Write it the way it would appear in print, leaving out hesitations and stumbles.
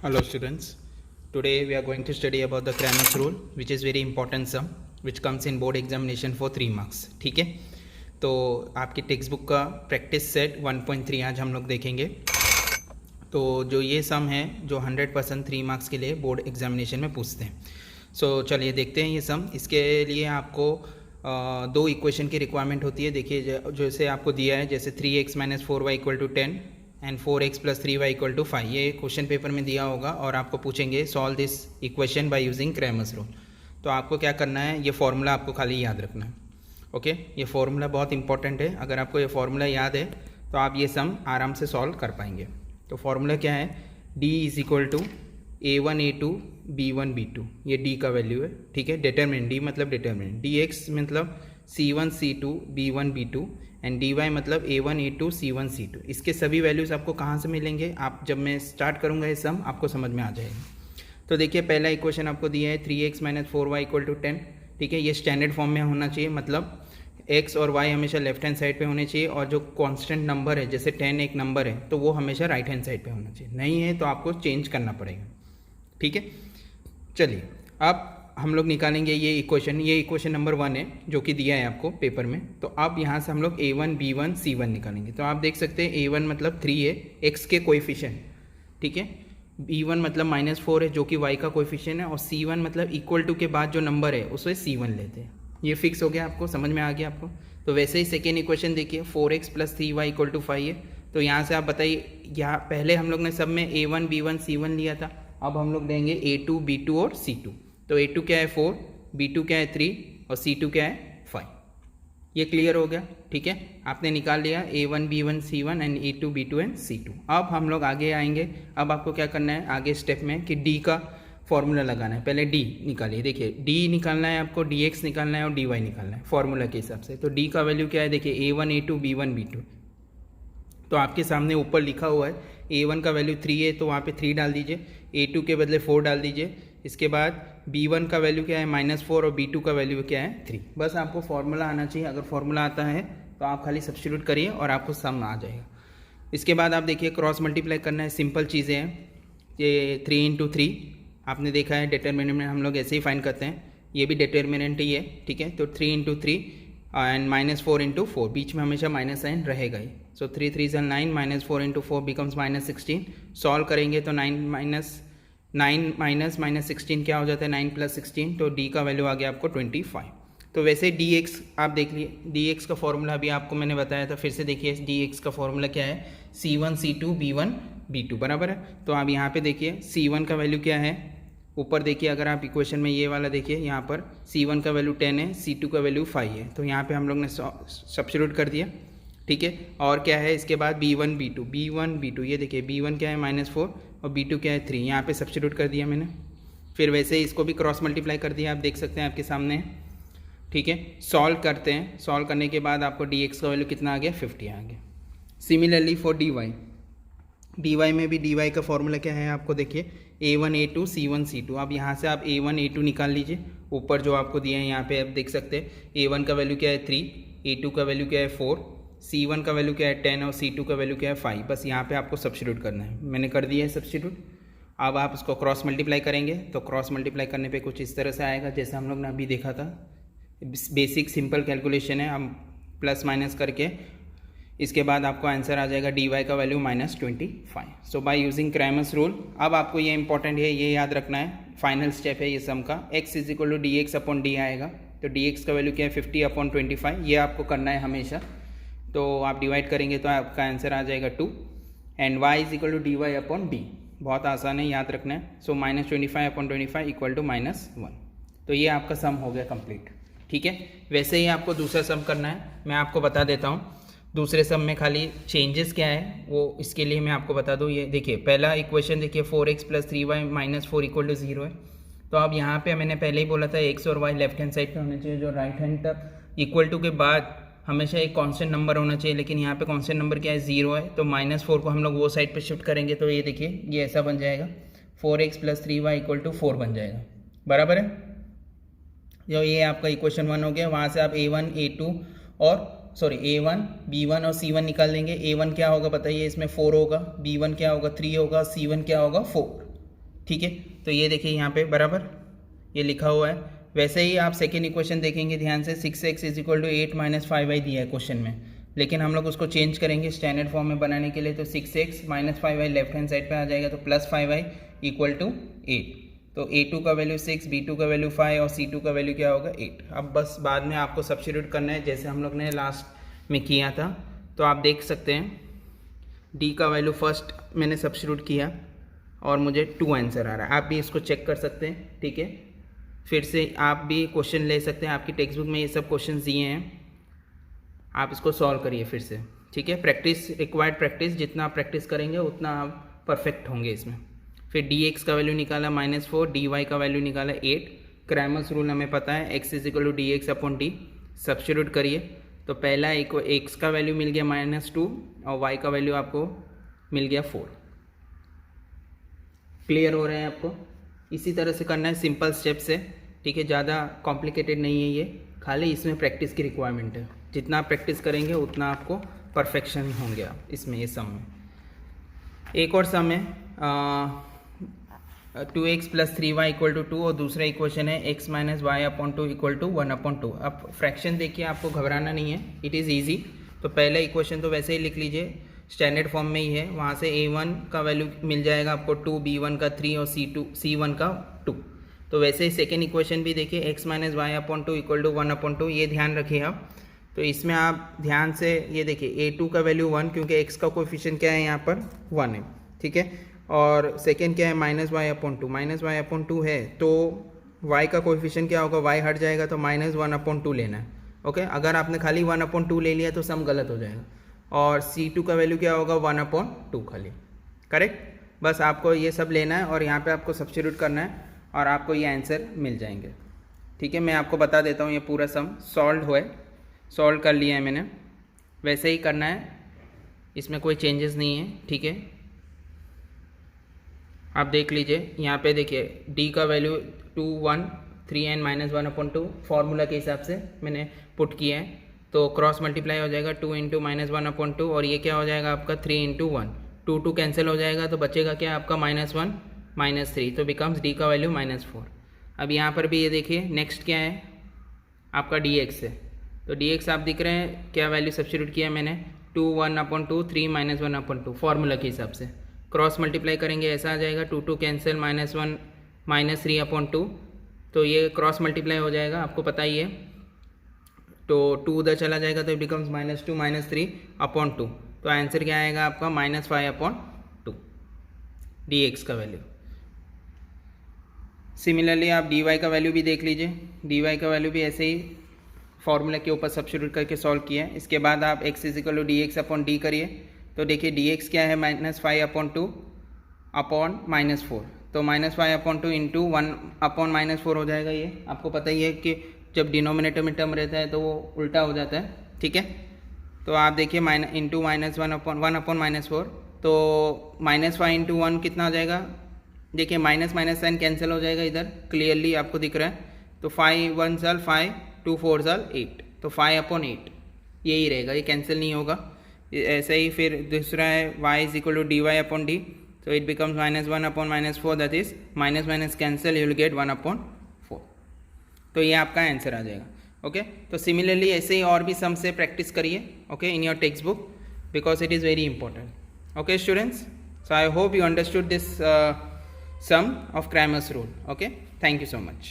Hello students, today we are going to study about the Cramer's rule which is very important sum which comes in board examination for 3 marks. ठीक है, तो आपकी text book का practice set 1.3 आज हम लोग देखेंगे। तो जो ये सम है जो 100% 3 मार्क्स के लिए बोर्ड एग्जामिनेशन में पूछते हैं। सो चलिए देखते हैं ये सम। इसके लिए आपको दो इक्वेशन की रिक्वायरमेंट होती है। देखिए जैसे आपको दिया है, जैसे 3x - 4y = 10 and 4x + 3y = 5, ये क्वेश्चन पेपर में दिया होगा और आपको पूछेंगे solve this equation by using Cramer's rule. तो आपको क्या करना है, ये फॉर्मूला आपको खाली याद रखना है। ओके, ये फॉर्मूला बहुत इंपॉर्टेंट है। अगर आपको ये फॉर्मूला याद है तो आप ये सम आराम से सॉल्व कर पाएंगे। तो फॉर्मूला क्या है, d = a1 a2 b1 b2, ये d का वैल्यू है। ठीक है, डिटरमिनेंट, d मतलब डिटरमिनेंट, dx मतलब c1 c2 b1 b2 and dy मतलब a1 a2 c1 c2। इसके सभी वैल्यूज़ आपको कहाँ से मिलेंगे, आप जब मैं स्टार्ट करूँगा ये सम आपको समझ में आ जाएगा। तो देखिए पहला इक्वेशन आपको दिया है 3x - 4y = 10। ठीक है, ये स्टैंडर्ड फॉर्म में होना चाहिए, मतलब x और y हमेशा लेफ्ट हैंड साइड पे होने चाहिए और जो कांस्टेंट नंबर है जैसे 10 एक नंबर है तो वो हमेशा राइट हैंड साइड पे होना चाहिए। नहीं है तो आपको चेंज करना पड़ेगा। ठीक है, चलिए अब हम लोग निकालेंगे ये इक्वेशन नंबर 1 है जो कि दिया है आपको पेपर में। तो अब यहाँ से हम लोग a1 b1 c1 निकालेंगे। तो आप देख सकते हैं a1 मतलब 3 है, x के कोएफिशिएंट। ठीक है, b1 मतलब -4 है जो कि y का कोएफिशिएंट है, और c1 मतलब = के बाद जो नंबर है उसे c1 लेते हैं। ये फिक्स हो गया, आपको समझ में आ गया आपको। तो वैसे ही सेकेंड इक्वेशन देखिए 4x + 3y = 5 है। तो यहाँ से आप बताइए, यहाँ पहले हम लोग ने सब में a1 b1 c1 लिया था, अब हम लोग देंगे a2 b2 और c2। तो a2 क्या है 4, b2 क्या है 3 और c2 क्या है 5। ये क्लियर हो गया। ठीक है, आपने निकाल लिया a1 b1 c1 and a2 b2 and c2। अब हम लोग आगे आएंगे। अब आपको क्या करना है आगे स्टेप में कि d का फॉर्मूला लगाना है। पहले d निकालिए। देखिए d निकालना है आपको, dx निकालना है और dy निकालना है फॉर्मूला के हिसाब से। तो d का वैल्यू क्या है, देखिए a1 a2 b1 b2। तो आपके सामने ऊपर लिखा हुआ है a1 का वैल्यू 3 है तो वहाँ पे 3 डाल दीजिए, a2 के बदले 4 डाल दीजिए। इसके बाद b1 का वैल्यू क्या है -4 और b2 का वैल्यू क्या है 3। बस आपको फॉर्मूला आना चाहिए। अगर फॉर्मूला आता है तो आप खाली सब्स्टिट्यूट करिए और आपको सम आ जाएगा। इसके बाद आप देखिए क्रॉस मल्टीप्लाई करना है, सिंपल चीज़ें हैं। ये 3 × 3 आपने देखा है, डिटर्मिनेंट में हम लोग ऐसे ही फाइंड करते हैं, ये भी डिटर्मिनेंट ही है। ठीक है, तो 3 × 3 एंड -4 × 4, बीच में हमेशा माइनस साइन रहेगा ही। सो 3 3 = 9, -4 × 4 बिकम्स -16। सॉल्व करेंगे तो 9 - 16 क्या हो जाता है 9 + 16। तो d का वैल्यू आ गया आपको 25। तो वैसे dx आप देख लिए, dx का फॉर्मूला अभी आपको मैंने बताया था, फिर से देखिए dx का फॉर्मूला क्या है, c1 c2 b1 b2 बराबर है। तो आप यहाँ पे देखिए c1 का वैल्यू क्या है, ऊपर देखिए अगर आप इक्वेशन में ये वाला देखिए, यहाँ पर c1 का वैल्यू 10 है, c2 का वैल्यू 5 है। तो यहाँ पे हम लोग ने सब्स्टिट्यूट कर दिया। ठीक है, और क्या है इसके बाद b1 b2, ये देखिए b1 क्या है -4 और b2 क्या है 3, यहाँ पे सब्स्टिट्यूट कर दिया मैंने। फिर वैसे ही इसको भी क्रॉस मल्टीप्लाई कर दिया, आप देख सकते हैं आपके सामने। ठीक है, सॉल्व करते हैं। सॉल्व करने के बाद आपको dx का वैल्यू कितना आ गया 50 आ गया। सिमिलरली फॉर dy में भी dy का फॉर्मूला क्या है आपको देखिए a1 a2 c1 c2। अब यहाँ से आप a1 a2 निकाल लीजिए। ऊपर जो आपको दिए हैं यहाँ पे आप देख सकते हैं a1 का वैल्यू क्या है 3, a2 का वैल्यू क्या है 4, c1 का वैल्यू क्या है 10 और c2 का वैल्यू क्या है 5। बस यहाँ पे आपको सब्स्टिट्यूट करना है, मैंने कर दिया है सब्स्टिट्यूट। अब आप इसको क्रॉस मल्टीप्लाई करेंगे तो क्रॉस मल्टीप्लाई करने पे कुछ इस तरह से आएगा जैसे हम लोग ने अभी देखा था। बेसिक सिंपल कैलकुलेशन है, हम प्लस माइनस करके इसके बाद आपको आंसर आ जाएगा dy का value -25। So by using Cramer's rule. अब आपको ये इंपॉर्टेंट है, ये याद रखना है, फाइनल स्टेप है ये सम का। x = dx/d आएगा। तो dx का वैल्यू क्या है 50/25, ये आपको करना है हमेशा। तो आप डिवाइड करेंगे तो आपका आंसर आ जाएगा 2 एंड y = dy/d। बहुत आसान है, याद रखना है। सो -25/25 = -1। तो ये आपका सम हो गया कंप्लीट। ठीक है, वैसे ही आपको दूसरा सम करना है, मैं आपको बता देता हूँ। दूसरे सम में खाली चेंजेस क्या है वो इसके लिए मैं आपको बता दूँ। ये देखिए पहला इक्वेशन देखिए 4x + 3y - 4 = 0 है। तो अब यहाँ पे मैंने पहले ही बोला था x और y लेफ्ट हैंड साइड पे होने चाहिए, जो राइट हैंड तक = के बाद हमेशा एक कांस्टेंट नंबर होना चाहिए, लेकिन यहाँ पे कांस्टेंट नंबर क्या है 0 है। तो -4 को हम लोग वो साइड पे शिफ्ट करेंगे तो ये देखिए ये ऐसा बन जाएगा 4x + 3y = 4 बन जाएगा, बराबर है। जो ये आपका इक्वेशन 1 हो गया। वहाँ से आप a1 b1 और c1 निकाल देंगे। a1 क्या होगा बताइए, इसमें 4 होगा, b1 क्या होगा 3 होगा, c1 क्या होगा 4। ठीक है। तो ये देखिए यहाँ पे बराबर ये लिखा हुआ है। वैसे ही आप सेकेंड इक्वेशन देखेंगे ध्यान से, 6x = 8 - 5y दिया है क्वेश्चन में, लेकिन हम लोग उसको चेंज करेंगे स्टैंडर्ड फॉर्म में बनाने के लिए। तो 6x - 5y left hand side पे आ जाएगा, तो +5y = 8। तो A2 का वैल्यू 6, B2 का वैल्यू 5 और C2 का वैल्यू क्या होगा 8। अब बस बाद में आपको सब्स्टिट्यूट करना है जैसे हम लोग ने लास्ट में किया था। तो आप देख सकते हैं D का वैल्यू फर्स्ट मैंने सब्स्टिट्यूट किया और मुझे 2 आंसर आ रहा है। आप भी इसको चेक कर सकते हैं, ठीक है। फिर से आप भी क्वेश्चन ले सकते हैं, आपकी टेक्स्ट बुक में ये सब क्वेश्चन दिए हैं, आप इसको सॉल्व करिए फिर से, ठीक है। प्रैक्टिस रिक्वायर्ड प्रैक्टिस, जितना आप प्रैक्टिस करेंगे उतना आप परफेक्ट होंगे इसमें। फिर dx का वैल्यू निकाला -4, dy का वैल्यू निकाला 8। क्रैमर्स रूल हमें पता है, x = dx/d। सब्स्टिट्यूट करिए तो पहला x का वैल्यू मिल गया -2 और y का वैल्यू आपको मिल गया 4। क्लियर हो रहे हैं आपको? इसी तरह से करना है, सिंपल स्टेप से, ठीक है। ज़्यादा कॉम्प्लिकेटेड नहीं है ये, खाली इसमें प्रैक्टिस की रिक्वायरमेंट है। जितना आप प्रैक्टिस करेंगे उतना आपको परफेक्शन होंगे आप इसमें। ये सम में एक और सम है 2x + 3y = 2 और दूसरा इक्वेशन है x - y/2 = 1/2। अब फ्रैक्शन देखिए, आपको घबराना नहीं है, इट इज़ ईजी। तो पहला इक्वेशन तो वैसे ही लिख लीजिए, स्टैंडर्ड फॉर्म में ही है। वहाँ से a1 का वैल्यू मिल जाएगा आपको 2, b1 का 3 और c1 का 2। तो वैसे ही सेकेंड इक्वेशन भी देखिए, x - y/2 = 1/2। ये ध्यान रखिए आप। तो इसमें आप ध्यान से ये देखिए, a2 का वैल्यू 1, क्योंकि x का कोएफिशिएंट क्या है यहाँ पर 1 है, ठीक है। और सेकेंड क्या है -y/2, -y/2 है तो y का कोएफिशिएंट क्या होगा, y हट जाएगा तो -1/2 लेना है, ओके। अगर आपने खाली 1/2 ले लिया तो सम गलत हो जाएगा। और c2 का वैल्यू क्या होगा 1/2 खाली, करेक्ट। बस आपको ये सब लेना है और यहाँ पे आपको सब्स्टिट्यूट करना है और आपको ये आंसर मिल जाएंगे, ठीक है। मैं आपको बता देता हूँ, ये पूरा सम सॉल्व कर लिया है मैंने। वैसे ही करना है, इसमें कोई चेंजेस नहीं है, ठीक है। आप देख लीजिए यहाँ पे, देखिए d का वैल्यू 2, 1, 3n - 1/2 फार्मूला के हिसाब से मैंने पुट किया है। तो क्रॉस मल्टीप्लाई हो जाएगा 2 × -1/2 और ये क्या हो जाएगा आपका 3 × 1, 2 2 कैंसिल हो जाएगा तो बचेगा क्या आपका -1 - 3, तो बिकम्स d का वैल्यू -4। अब यहाँ पर भी ये देखिए, नेक्स्ट क्या है आपका dx है। तो dx आप दिख रहे हैं, क्या वैल्यू सब्स्टिट्यूट किया मैंने 2 1/2 3 - 1/2 फार्मूला के हिसाब से। क्रॉस मल्टीप्लाई करेंगे ऐसा आ जाएगा, 2 2 कैंसिल -1 - 3/2। तो ये क्रॉस मल्टीप्लाई हो जाएगा, आपको पता ही है। तो 2 उधर चला जाएगा तो इट बिकम्स -2 - 3/2। तो आंसर क्या आएगा आपका -5/2 dx का वैल्यू। सिमिलरली आप dy का वैल्यू भी देख लीजिए, dy का वैल्यू भी ऐसे ही फॉर्मूला के ऊपर सब्स्टिट्यूट करके सॉल्व किया है। इसके बाद आप x = dx/d करिए। तो देखिए dx क्या है -5/2 अपॉन -4, तो -5/2 इंटू 1/-4 हो जाएगा। ये आपको पता ही है कि जब डिनोमिनेटर में टर्म रहता है तो वो उल्टा हो जाता है, ठीक है। तो आप देखिए इंटू -1/-4, तो -5 × 1 कितना हो जाएगा, देखिए माइनस साइन कैंसिल हो जाएगा, इधर क्लियरली आपको दिख रहा है। तो 5 1 साल 5, 2 4 साल 8, तो 5/8 यही रहेगा, ये कैंसिल नहीं होगा। ऐसे ही फिर दूसरा है y = dy/d, तो it becomes -1/-4, that is minus cancel, you will get 1/4। तो ये आपका आंसर आ जाएगा, ओके। तो सिमिलरली ऐसे ही और भी सम से प्रैक्टिस करिए, okay, in your text book, because it is very important, okay students. So I hope you understood this sum of Cramer's rule, okay. Thank you so much.